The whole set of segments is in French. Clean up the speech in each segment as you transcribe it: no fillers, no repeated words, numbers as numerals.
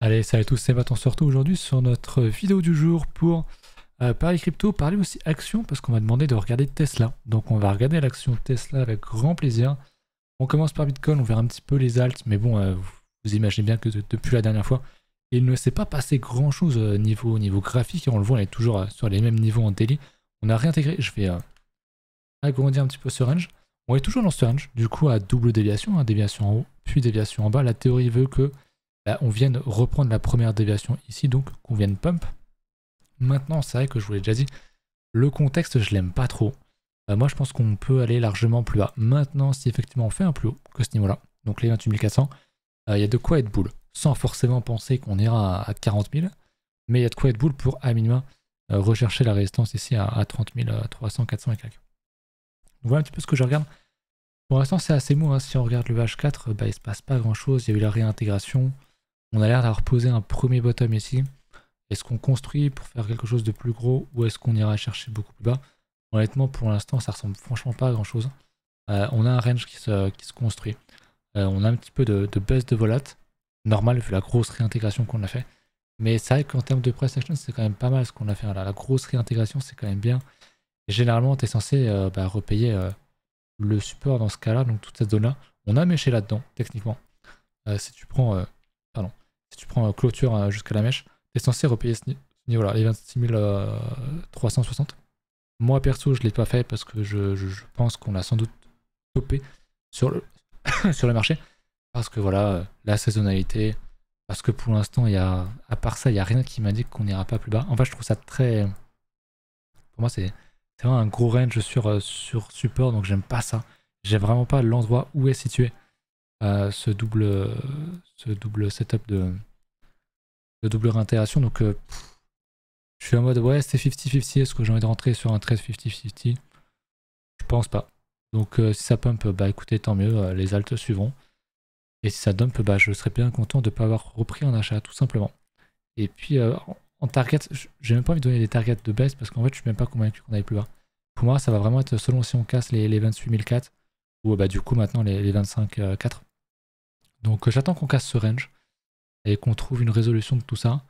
Allez, salut à tous, c'est Matt, on se retrouve aujourd'hui sur notre vidéo du jour pour parler crypto, parler aussi action, parce qu'on m'a demandé de regarder Tesla. Donc on va regarder l'action Tesla avec grand plaisir. On commence par Bitcoin, on verra un petit peu les alts, mais bon, vous imaginez bien que depuis la dernière fois, il ne s'est pas passé grand chose niveau graphique, on le voit, on est toujours sur les mêmes niveaux en daily. On a réintégré, je vais agrandir un petit peu ce range. On est toujours dans ce range, du coup à double déviation, déviation en haut, puis déviation en bas. La théorie veut que on vienne reprendre la première déviation ici, donc qu'on vienne pump. Maintenant, c'est vrai que je vous l'ai déjà dit, le contexte, je l'aime pas trop. Moi, je pense qu'on peut aller largement plus bas. Maintenant, si effectivement on fait un plus haut que ce niveau-là, donc les 28 400, il y a de quoi être bull, sans forcément penser qu'on ira à 40 000, mais il y a de quoi être bull pour, à minima, rechercher la résistance ici à 30 300, 400 et quelques. Donc voilà un petit peu ce que je regarde. Pour l'instant, c'est assez mou, hein. Si on regarde le H4, il se passe pas grand-chose. Il y a eu la réintégration. On a l'air d'avoir posé un premier bottom ici. Est-ce qu'on construit pour faire quelque chose de plus gros ou est-ce qu'on ira chercher beaucoup plus bas? Honnêtement, pour l'instant, ça ressemble franchement pas à grand chose. On a un range qui se construit. On a un petit peu de baisse de volat. Normal vu la grosse réintégration qu'on a fait. Mais c'est vrai qu'en termes de price action, c'est quand même pas mal ce qu'on a fait là. La grosse réintégration, c'est quand même bien. Et généralement, tu es censé repayer le support dans ce cas-là, donc toute cette zone-là. On a méché là-dedans, techniquement. Si tu prends clôture jusqu'à la mèche, tu es censé repayer ce niveau-là, les 26 360. Moi perso, je ne l'ai pas fait parce que je pense qu'on a sans doute topé sur le, sur le marché. Parce que voilà, la saisonnalité, parce que pour l'instant, à part ça, il n'y a rien qui m'indique qu'on n'ira pas plus bas. En fait, je trouve ça très... Pour moi, c'est vraiment un gros range sur support, donc j'aime pas ça. J'aime vraiment pas l'endroit où est situé ce double setup de double réintégration. Donc je suis en mode ouais, c'est 50-50. Est-ce que j'ai envie de rentrer sur un trade 50-50? Je pense pas. Donc si ça pump, écoutez, tant mieux, les alts suivront. Et si ça dump, je serais bien content de ne pas avoir repris un achat, tout simplement. Et puis en target, j'ai même pas envie de donner des targets de baisse parce qu'en fait je suis même pas convaincu qu'on aille plus bas. Pour moi, ça va vraiment être selon si on casse les 28 004 ou du coup maintenant les 25 4. Donc j'attends qu'on casse ce range et qu'on trouve une résolution de tout ça.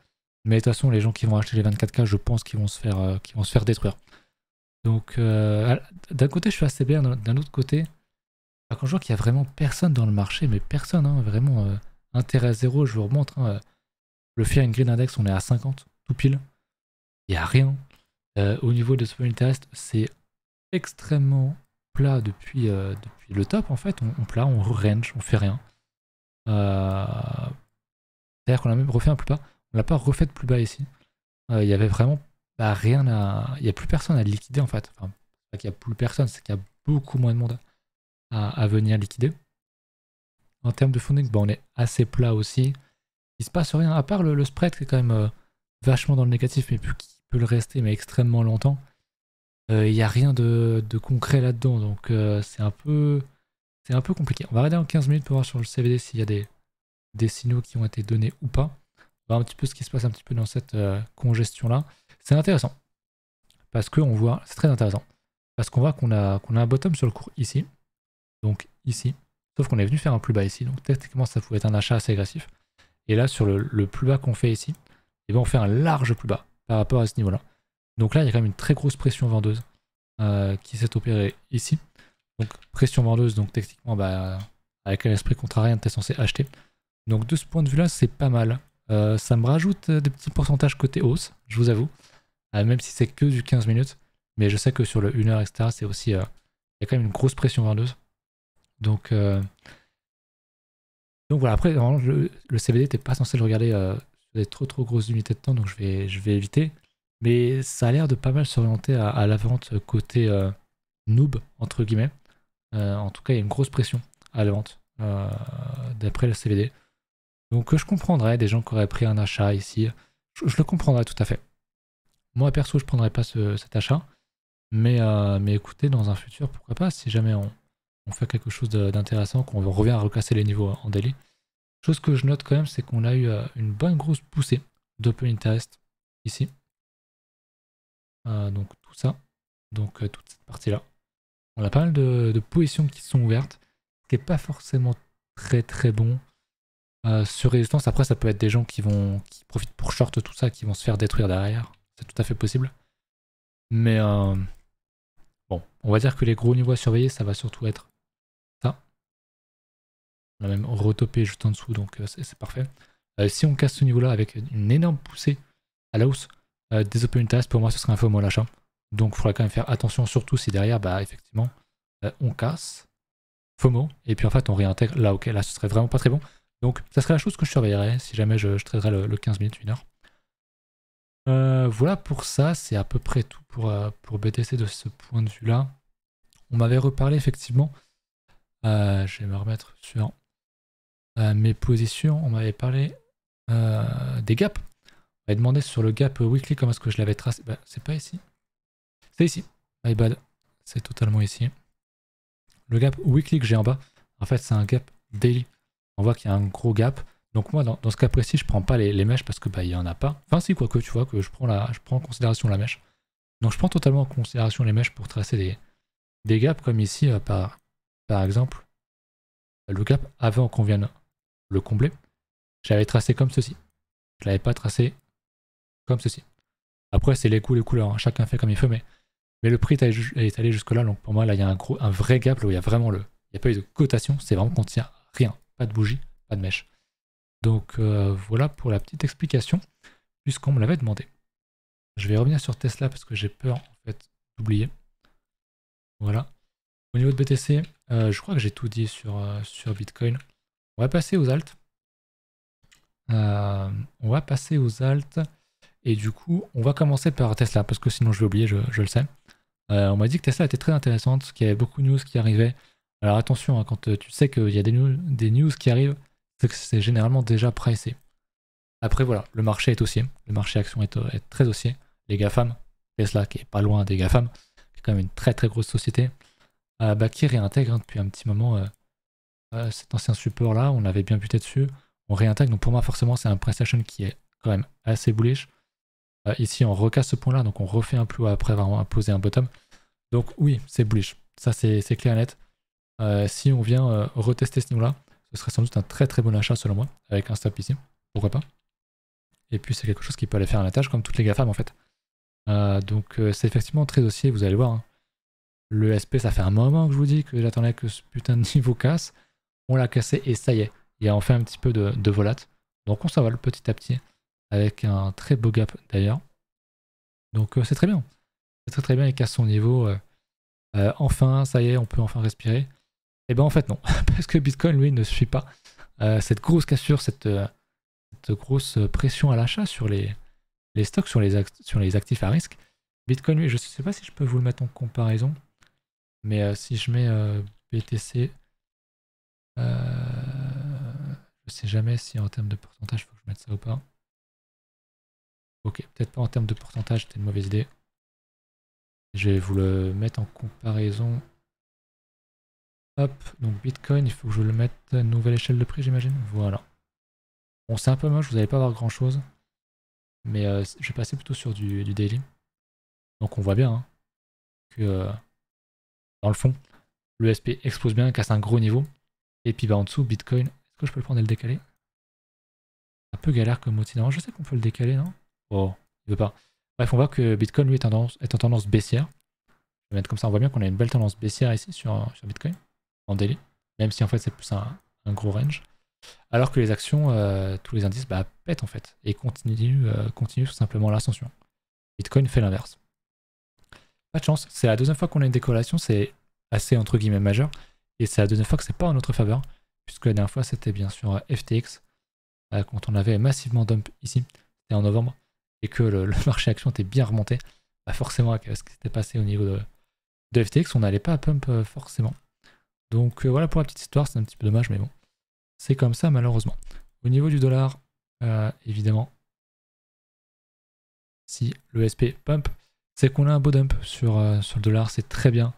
Mais de toute façon, les gens qui vont acheter les 24K, je pense qu'ils vont se faire détruire. Donc d'un côté, je suis assez bien. D'un autre côté, quand je vois qu'il n'y a vraiment personne dans le marché, mais personne, hein, vraiment intérêt zéro, je vous remontre. Hein, le Fear and Greed Index, on est à 50, tout pile. Il n'y a rien. Au niveau de ce Interest, c'est extrêmement plat depuis le top, en fait. On plat, on range, on fait rien. C'est-à-dire qu'on a même refait un plus bas. On l'a pas refait de plus bas ici. Il y avait vraiment rien à... Il n'y a plus personne à liquider, en fait. Enfin, c'est pas qu'il n'y a plus personne, c'est qu'il y a beaucoup moins de monde à venir liquider. En termes de funding, on est assez plat aussi. Il se passe rien, à part le spread qui est quand même vachement dans le négatif, mais qui peut le rester, mais extrêmement longtemps. Il n'y a rien de concret là-dedans, donc c'est un peu compliqué. On va regarder en 15 minutes pour voir sur le CVD s'il y a des signaux qui ont été donnés ou pas. On va voir un petit peu ce qui se passe un petit peu dans cette congestion-là. C'est intéressant, parce qu'on voit, c'est très intéressant, parce qu'on voit qu'on a un bottom sur le cours ici, donc ici, sauf qu'on est venu faire un plus bas ici, donc techniquement ça pouvait être un achat assez agressif. Et là, sur le plus bas qu'on fait ici, on fait un large plus bas par rapport à ce niveau-là. Donc là, il y a quand même une très grosse pression vendeuse qui s'est opérée ici. Donc pression vendeuse, donc techniquement, avec un esprit contrariant, tu es censé acheter. Donc de ce point de vue-là, c'est pas mal. Ça me rajoute des petits pourcentages côté hausse, je vous avoue. Même si c'est que du 15 minutes. Mais je sais que sur le 1 heure, etc., c'est aussi... il y a quand même une grosse pression vendeuse. Donc voilà, après, le CBD, t'es pas censé le regarder sur des trop grosses unités de temps, donc je vais éviter. Mais ça a l'air de pas mal s'orienter à la vente côté noob, entre guillemets. En tout cas, il y a une grosse pression à la vente, d'après le CBD. Donc je comprendrais des gens qui auraient pris un achat ici. Je le comprendrais tout à fait. Moi, perso, je prendrais pas cet achat. Mais écoutez, dans un futur, pourquoi pas, si jamais on fait quelque chose d'intéressant, qu'on revient à recasser les niveaux en daily. Chose que je note quand même, c'est qu'on a eu une bonne grosse poussée d'open interest ici. Donc tout ça, donc toute cette partie-là. On a pas mal de positions qui sont ouvertes, ce qui n'est pas forcément très bon. Sur résistance, après, ça peut être des gens qui profitent pour short tout ça, qui vont se faire détruire derrière. C'est tout à fait possible. Mais bon, on va dire que les gros niveaux à surveiller, ça va surtout être ça. On a même retopé juste en dessous, donc c'est parfait. Si on casse ce niveau-là avec une énorme poussée à la hausse des open interest, pour moi, ce serait un faux mot à l'achat. Donc, il faudra quand même faire attention, surtout si derrière, bah, effectivement, on casse. FOMO, et puis en fait, on réintègre. Là, ok, là, ce serait vraiment pas très bon. Donc, ça serait la chose que je surveillerais si jamais je traderais le 15 minutes, 1 heure. Voilà pour ça, c'est à peu près tout pour BTC de ce point de vue-là. On m'avait reparlé effectivement. Je vais me remettre sur mes positions. On m'avait parlé des gaps. On m'avait demandé sur le gap weekly comment est-ce que je l'avais tracé. Bah, c'est pas ici. C'est ici. My bad. C'est totalement ici. Le gap weekly que j'ai en bas, en fait, c'est un gap daily. On voit qu'il y a un gros gap. Donc moi, dans ce cas précis, je prends pas les mèches parce que bah il y en a pas. Enfin si, quoique tu vois que je prends en considération la mèche. Donc je prends totalement en considération les mèches pour tracer des gaps comme ici par exemple le gap avant qu'on vienne le combler. J'avais tracé comme ceci. Je l'avais pas tracé comme ceci. Après c'est les goûts, les couleurs, hein. Chacun fait comme il veut, mais le prix est allé jusque là. Donc pour moi là il y a un vrai gap là où il y a vraiment il n'y a pas eu de cotation. C'est vraiment qu'on tient rien, pas de bougie, pas de mèche. Donc voilà pour la petite explication, puisqu'on me l'avait demandé. Je vais revenir sur Tesla parce que j'ai peur en fait d'oublier. Voilà. Au niveau de BTC, je crois que j'ai tout dit sur Bitcoin. On va passer aux alts. Et du coup, on va commencer par Tesla parce que sinon je vais oublier, je le sais. On m'a dit que Tesla était très intéressante, qu'il y avait beaucoup de news qui arrivaient. Alors attention, hein, quand tu sais qu'il y a des news qui arrivent, c'est que c'est généralement déjà pricé. Après voilà, le marché est haussier, le marché action est très haussier. Les GAFAM, Tesla qui est pas loin des GAFAM, qui est quand même une très très grosse société, qui réintègre depuis un petit moment cet ancien support là, on avait bien buté dessus, on réintègre, donc pour moi forcément c'est un price action qui est quand même assez bullish. Ici on recasse ce point là, donc on refait un plus haut après avoir imposé un bottom. Donc oui, c'est bullish, ça c'est clair et net. Si on vient retester ce niveau là, ce serait sans doute un très très bon achat selon moi, avec un stop ici, pourquoi pas. Et puis c'est quelque chose qui peut aller faire un attache comme toutes les GAFAM en fait. Donc c'est effectivement très haussier, vous allez voir. Hein. Le SP, ça fait un moment que je vous dis que j'attendais que ce putain de niveau casse. On l'a cassé et ça y est, il y a enfin un petit peu de volat. Donc on s'envole petit à petit, avec un très beau gap d'ailleurs. Donc c'est très bien. C'est très très bien, il casse son niveau. Enfin, ça y est, on peut enfin respirer. Et ben en fait non, parce que Bitcoin lui ne suit pas cette grosse cassure, cette grosse pression à l'achat sur les stocks, sur les actifs à risque. Bitcoin lui, je ne sais pas si je peux vous le mettre en comparaison, mais si je mets BTC, je ne sais jamais si en termes de pourcentage, il faut que je mette ça ou pas. Ok, peut-être pas en termes de pourcentage, c'était une mauvaise idée. Je vais vous le mettre en comparaison. Hop, donc Bitcoin, il faut que je le mette à une nouvelle échelle de prix, j'imagine. Voilà. Bon, c'est un peu moche, vous n'allez pas voir grand chose. Mais je vais passer plutôt sur du daily. Donc on voit bien hein, que dans le fond, le SP explose bien, casse un gros niveau. Et puis bah, en dessous, Bitcoin, est-ce que je peux le prendre et le décaler? Un peu galère comme outil. Non, je sais qu'on peut le décaler, non? Oh, il veut pas. Bref, on voit que Bitcoin, lui, est en tendance baissière. Je vais mettre comme ça, on voit bien qu'on a une belle tendance baissière ici sur Bitcoin, en daily. Même si en fait c'est plus un gros range. Alors que les actions, tous les indices, bah, pètent en fait. Et continuent tout simplement l'ascension. Bitcoin fait l'inverse. Pas de chance, c'est la deuxième fois qu'on a une décorrélation, c'est assez entre guillemets majeur. Et c'est la deuxième fois que c'est pas en notre faveur. Puisque la dernière fois c'était bien sûr FTX. Quand on avait massivement dump ici, c'était en novembre. Et que le marché action était bien remonté. Bah forcément avec ce qui s'était passé au niveau de FTX, on n'allait pas à pump forcément. Donc voilà pour la petite histoire, c'est un petit peu dommage, mais bon. C'est comme ça malheureusement. Au niveau du dollar, évidemment, si le SP pump, c'est qu'on a un beau dump sur le dollar, c'est très bien.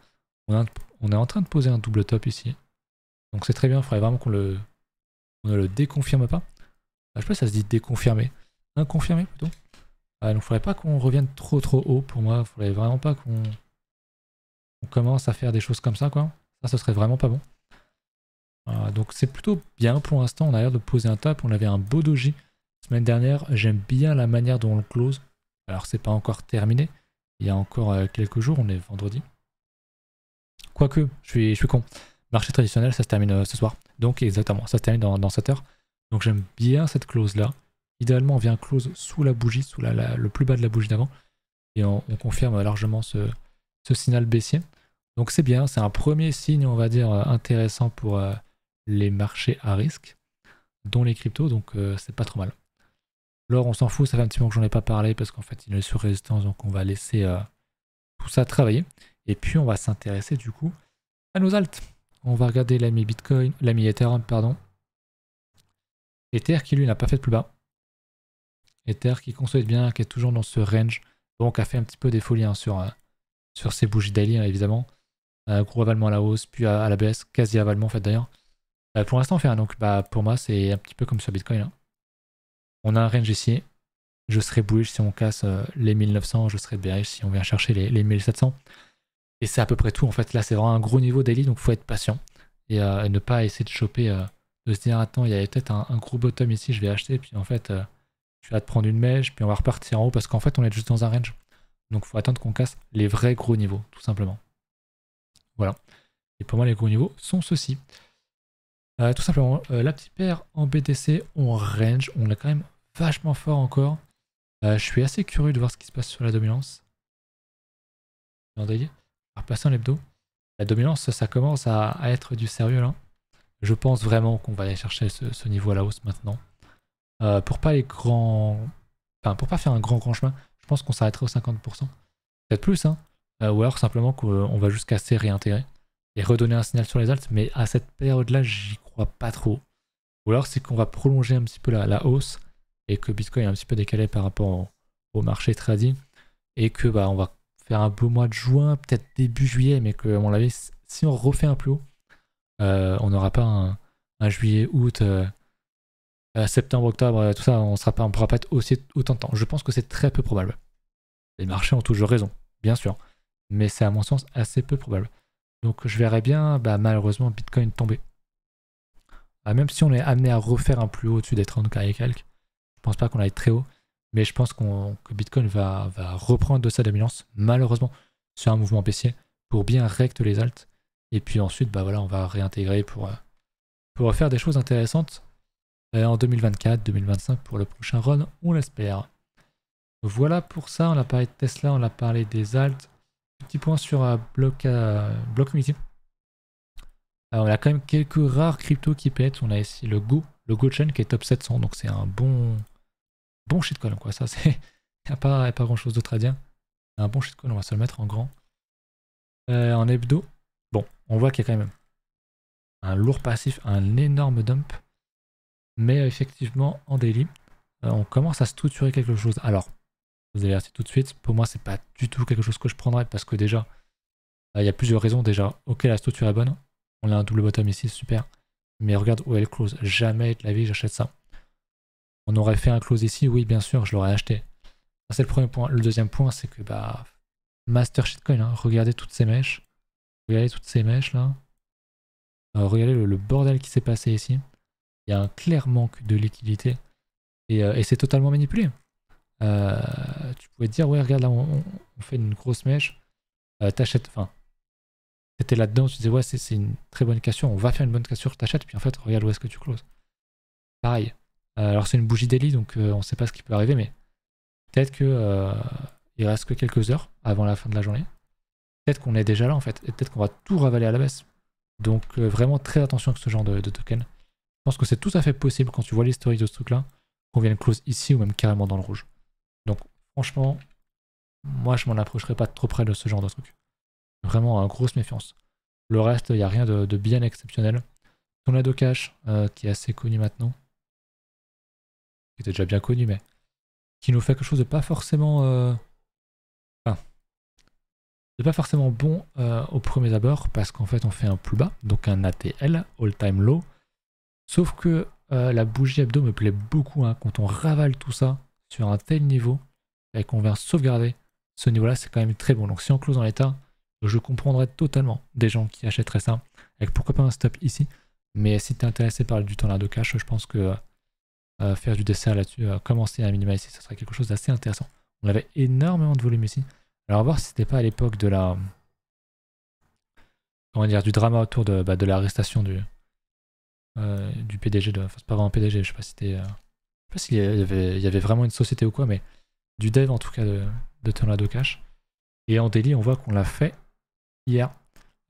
On est en train de poser un double top ici. Donc c'est très bien, il faudrait vraiment qu'on ne le déconfirme pas. Je sais pas si ça se dit déconfirmer. Inconfirmer plutôt. Donc il ne faudrait pas qu'on revienne trop haut pour moi. Il faudrait vraiment pas qu'on commence à faire des choses comme ça, quoi. Ça, ce serait vraiment pas bon. Donc c'est plutôt bien pour l'instant. On a l'air de poser un top. On avait un beau doji semaine dernière. J'aime bien la manière dont on le close. Alors c'est pas encore terminé. Il y a encore quelques jours. On est vendredi. Quoique, je suis con. Marché traditionnel, ça se termine ce soir. Donc exactement, ça se termine dans 7 heures. Donc j'aime bien cette clause là. Idéalement, on vient close sous la bougie, sous le plus bas de la bougie d'avant. Et on confirme largement ce signal baissier. Donc c'est bien, c'est un premier signe, on va dire, intéressant pour les marchés à risque, dont les cryptos, donc c'est pas trop mal. L'or, on s'en fout, ça fait un petit moment que j'en ai pas parlé, parce qu'en fait, il est sur résistance, donc on va laisser tout ça travailler. Et puis, on va s'intéresser, du coup, à nos alts. On va regarder l'ami Bitcoin, l'ami Ethereum, pardon. Ether qui, lui, n'a pas fait de plus bas. Ether qui consolide bien, qui est toujours dans ce range, donc a fait un petit peu des folies hein, sur ses bougies daily, hein, évidemment. Gros avalement à la hausse, puis à la baisse, quasi avalement en fait d'ailleurs. Pour l'instant on fait un, donc pour moi c'est un petit peu comme sur Bitcoin. Hein. On a un range ici, je serai bullish si on casse les 1900, je serai bearish si on vient chercher les 1700. Et c'est à peu près tout en fait, là c'est vraiment un gros niveau daily donc il faut être patient. Et ne pas essayer de choper, de se dire attends il y avait peut-être un gros bottom ici, je vais acheter, puis en fait tu vas te prendre une mèche, puis on va repartir en haut parce qu'en fait on est juste dans un range. Donc il faut attendre qu'on casse les vrais gros niveaux, tout simplement. Voilà. Et pour moi, les gros niveaux sont ceux-ci. Tout simplement, la petite paire en BTC, on range, on est quand même vachement fort encore. Je suis assez curieux de voir ce qui se passe sur la dominance. On va repasser en l'hebdo. La dominance, ça commence à être du sérieux là. Je pense vraiment qu'on va aller chercher ce niveau à la hausse maintenant. Pour pas faire un grand chemin, je pense qu'on s'arrêterait aux 50%. Peut-être plus, hein. Ou alors simplement qu'on va juste casser, réintégrer et redonner un signal sur les alts, mais à cette période-là, j'y crois pas trop. Ou alors c'est qu'on va prolonger un petit peu la hausse et que Bitcoin est un petit peu décalé par rapport au marché trading et que on va faire un beau mois de juin, peut-être début juillet, mais que à mon avis, si on refait un plus haut, on n'aura pas un juillet, août, septembre, octobre, tout ça, on ne pourra pas être aussi autant de temps. Je pense que c'est très peu probable. Les marchés ont toujours raison, bien sûr, mais c'est à mon sens assez peu probable. Donc je verrais bien malheureusement Bitcoin tomber. Même si on est amené à refaire un plus haut au-dessus des 30K et quelques, je pense pas qu'on aille très haut, mais je pense que Bitcoin va reprendre de sa dominance, malheureusement, sur un mouvement baissier, pour bien recte les alts. Et puis ensuite, voilà, on va réintégrer pour faire des choses intéressantes en 2024, 2025 pour le prochain run, on l'espère. Voilà pour ça, on a parlé de Tesla, on a parlé des alts. Petit point sur Block Community. On a quand même quelques rares cryptos qui pètent. On a ici le GoChain qui est top 700, donc c'est un bon shitcoin quoi. Ça c'est, y a pas grand chose d'autre à dire. Un bon shitcoin, on va se le mettre en grand. En hebdo, bon, on voit qu'il y a quand même un lourd passif, un énorme dump. Mais effectivement, en daily, on commence à structurer quelque chose. Alors, vous allez voir tout de suite, pour moi, c'est pas du tout quelque chose que je prendrais parce que déjà, il y a plusieurs raisons. Déjà, ok, la structure est bonne. On a un double bottom ici, super. Mais regarde où elle close. Jamais de la vie, j'achète ça. On aurait fait un close ici, oui, bien sûr, je l'aurais acheté. C'est le premier point. Le deuxième point, c'est que Master Shitcoin, hein, regardez toutes ces mèches. Regardez toutes ces mèches là. Regardez le bordel qui s'est passé ici. Il y a un clair manque de liquidité. Et c'est totalement manipulé. Tu pouvais te dire, ouais, regarde là, on fait une grosse mèche. T'achètes, enfin, t'étais là-dedans, tu disais, ouais, c'est une très bonne cassure, on va faire une bonne cassure, t'achètes, puis en fait, regarde où est-ce que tu closes. Pareil. Alors, c'est une bougie daily, donc on sait pas ce qui peut arriver, mais peut-être que il reste que quelques heures avant la fin de la journée. Peut-être qu'on est déjà là, en fait, et peut-être qu'on va tout ravaler à la baisse. Donc, vraiment très attention avec ce genre de token. Je pense que c'est tout à fait possible, quand tu vois l'historique de ce truc-là, qu'on vienne close ici ou même carrément dans le rouge. Donc, franchement, moi, je m'en approcherai pas trop près de ce genre de truc. Vraiment, grosse méfiance. Le reste, il n'y a rien de bien exceptionnel. Tornado Cash, qui est assez connu maintenant. Qui était déjà bien connu, mais qui nous fait quelque chose de pas forcément... de pas forcément bon au premier abord, parce qu'en fait, on fait un plus bas, donc un ATL, all-time low. Sauf que la bougie hebdo me plaît beaucoup, hein, quand on ravale tout ça sur un tel niveau, et qu'on vient sauvegarder ce niveau-là, c'est quand même très bon. Donc si on close dans l'état, je comprendrais totalement des gens qui achèteraient ça, avec pourquoi pas un stop ici. Mais si tu es intéressé par du tornado cash, je pense que faire du dessert là-dessus, commencer à minima ici, ça serait quelque chose d'assez intéressant. On avait énormément de volume ici. Alors, on va voir si c'était pas à l'époque de la... Comment dire, du drama autour de l'arrestation du PDG de... Enfin, c'est pas vraiment PDG, je sais pas si c'était... je sais pas s'il y avait vraiment une société ou quoi, mais du dev en tout cas de Tornado Cash. Et en daily, on voit qu'on l'a fait hier.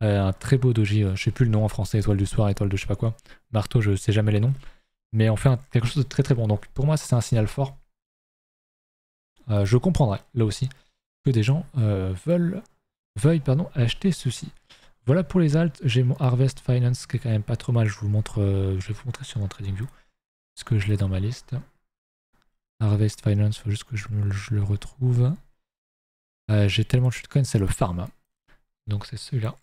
Un très beau doji, je sais plus le nom en français, étoile du soir, étoile de je sais pas quoi. Marteau, je sais jamais les noms. Mais on fait quelque chose de très très bon. Donc pour moi, ça c'est un signal fort. Je comprendrais, là aussi, que des gens veuillent acheter ceci. Voilà pour les alts. J'ai mon Harvest Finance qui est quand même pas trop mal. Je vais vous montrer sur mon TradingView. Parce que je l'ai dans ma liste. Harvest Finance, il faut juste que je le retrouve. J'ai tellement de shitcoins, c'est le Pharma. Donc c'est celui-là.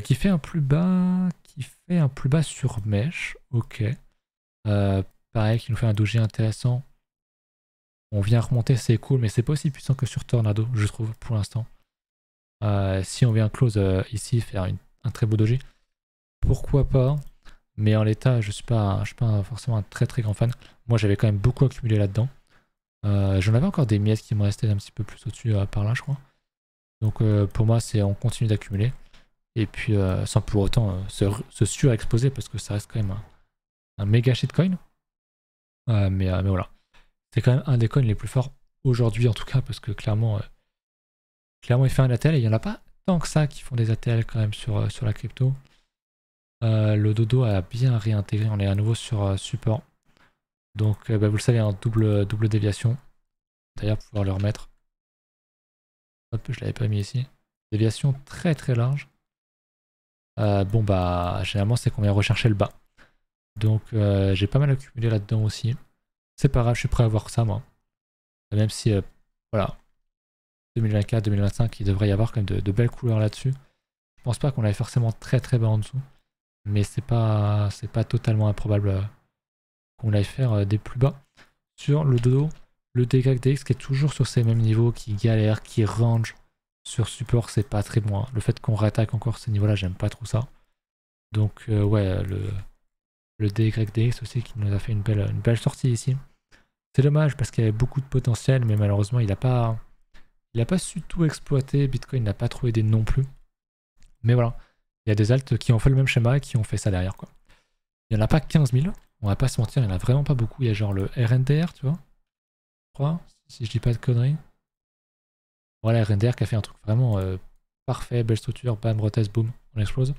Qui fait un plus bas. Sur Mesh. Ok. Pareil, qui nous fait un doji intéressant. On vient remonter, c'est cool, mais c'est pas aussi puissant que sur Tornado, je trouve, pour l'instant. Si on vient close ici, faire un très beau doji, pourquoi pas. Mais en l'état, je suis pas forcément un très très grand fan. Moi, j'avais quand même beaucoup accumulé là-dedans. J'en avais encore des miettes qui me restaient un petit peu plus au-dessus par là, je crois. Donc pour moi, c'est on continue d'accumuler. Et puis, sans pour autant se surexposer, parce que ça reste quand même un méga shitcoin. Mais voilà. C'est quand même un des coins les plus forts aujourd'hui, en tout cas, parce que clairement, il fait un ATL et il n'y en a pas tant que ça qui font des ATL quand même sur la crypto. Le dodo a bien réintégré, on est à nouveau sur support. Donc vous le savez, double déviation. D'ailleurs, pouvoir le remettre. Hop, je l'avais pas mis ici. Déviation très très large. Bon bah, généralement c'est qu'on vient rechercher le bas. Donc j'ai pas mal accumulé là-dedans aussi. C'est pas grave, je suis prêt à voir ça moi. Même si, voilà, 2024, 2025, il devrait y avoir quand même de belles couleurs là-dessus. Je pense pas qu'on aille forcément très très bas en dessous. Mais c'est pas totalement improbable qu'on aille faire des plus bas. Sur le dodo, le DYDX qui est toujours sur ces mêmes niveaux, qui galère, qui range sur support, c'est pas très bon. Le fait qu'on réattaque encore ces niveaux-là, j'aime pas trop ça. Donc ouais, le DYDX aussi qui nous a fait une belle sortie ici. C'est dommage parce qu'il y avait beaucoup de potentiel, mais malheureusement il n'a pas su tout exploiter. Bitcoin n'a pas trop aidé non plus. Mais voilà, il y a des alts qui ont fait le même schéma et qui ont fait ça derrière, quoi. Il n'y en a pas 15 000, on va pas se mentir, il n'y en a vraiment pas beaucoup. Il y a genre le RNDR, tu vois, je crois, si je dis pas de conneries. Voilà, RNDR qui a fait un truc vraiment parfait, belle structure, bam, retest, boum, on explose.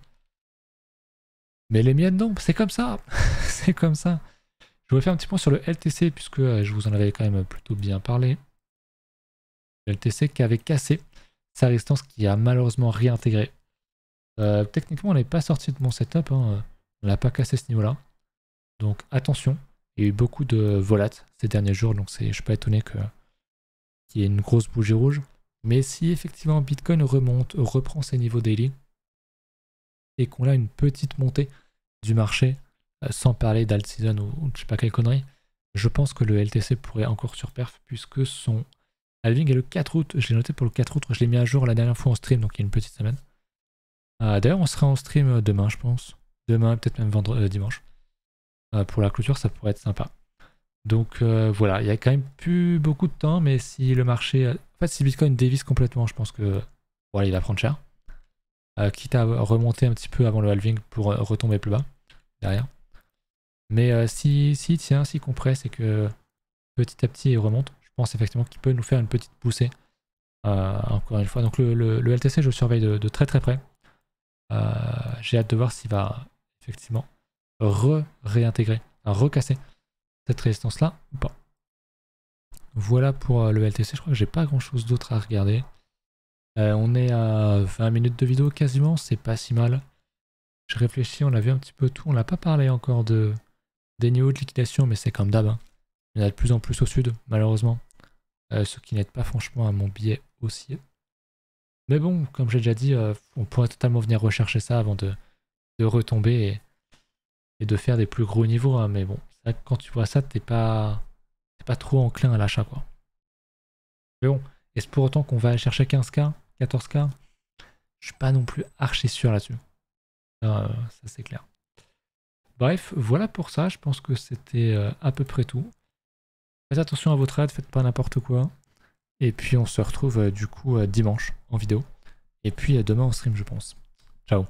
Mais les miennes, non, c'est comme ça. C'est comme ça. Je voulais faire un petit point sur le LTC, puisque je vous en avais quand même plutôt bien parlé. Le LTC qui avait cassé sa résistance, qui a malheureusement réintégré. Techniquement, on n'est pas sorti de mon setup, hein. On n'a pas cassé ce niveau-là. Donc attention, il y a eu beaucoup de volates ces derniers jours, donc je ne suis pas étonné qu'il y ait une grosse bougie rouge. Mais si effectivement Bitcoin reprend ses niveaux daily, et qu'on a une petite montée du marché, sans parler d'alt season ou je sais pas quelle connerie, je pense que le LTC pourrait encore surperf, puisque son halving est le 4 août. Je l'ai noté pour le 4 août, je l'ai mis à jour la dernière fois en stream, donc il y a une petite semaine. D'ailleurs, on sera en stream demain, je pense. Demain, peut-être même dimanche. Pour la clôture, ça pourrait être sympa. Donc voilà, il y a quand même plus beaucoup de temps, mais si le marché... En fait, si Bitcoin dévisse complètement, je pense que voilà, il va prendre cher. Quitte à remonter un petit peu avant le halving pour retomber plus bas, derrière. Mais s'il compresse et que petit à petit il remonte, je pense effectivement qu'il peut nous faire une petite poussée. Encore une fois, donc le LTC, je le surveille de très très près. J'ai hâte de voir s'il va effectivement réintégrer, recasser cette résistance là ou pas. Voilà pour le LTC, je crois que j'ai pas grand chose d'autre à regarder. On est à 20 minutes de vidéo quasiment, c'est pas si mal. Je réfléchis, on a vu un petit peu tout, on n'a pas parlé encore des niveaux de liquidation, mais c'est comme d'hab, hein. Il y en a de plus en plus au sud, malheureusement. Ce qui n'aide pas franchement à mon billet haussier. Mais bon, comme j'ai déjà dit, on pourrait totalement venir rechercher ça avant de retomber et de faire des plus gros niveaux, hein. Mais bon, c'est vrai que quand tu vois ça, t'es pas trop enclin à l'achat, quoi. Mais bon, est-ce pour autant qu'on va aller chercher 15K, 14K? Je suis pas non plus archi sûr là-dessus. Ça c'est clair. Bref, voilà pour ça. Je pense que c'était à peu près tout. Faites attention à vos trades, faites pas n'importe quoi. Et puis on se retrouve du coup dimanche en vidéo. Et puis demain en stream, je pense. Ciao.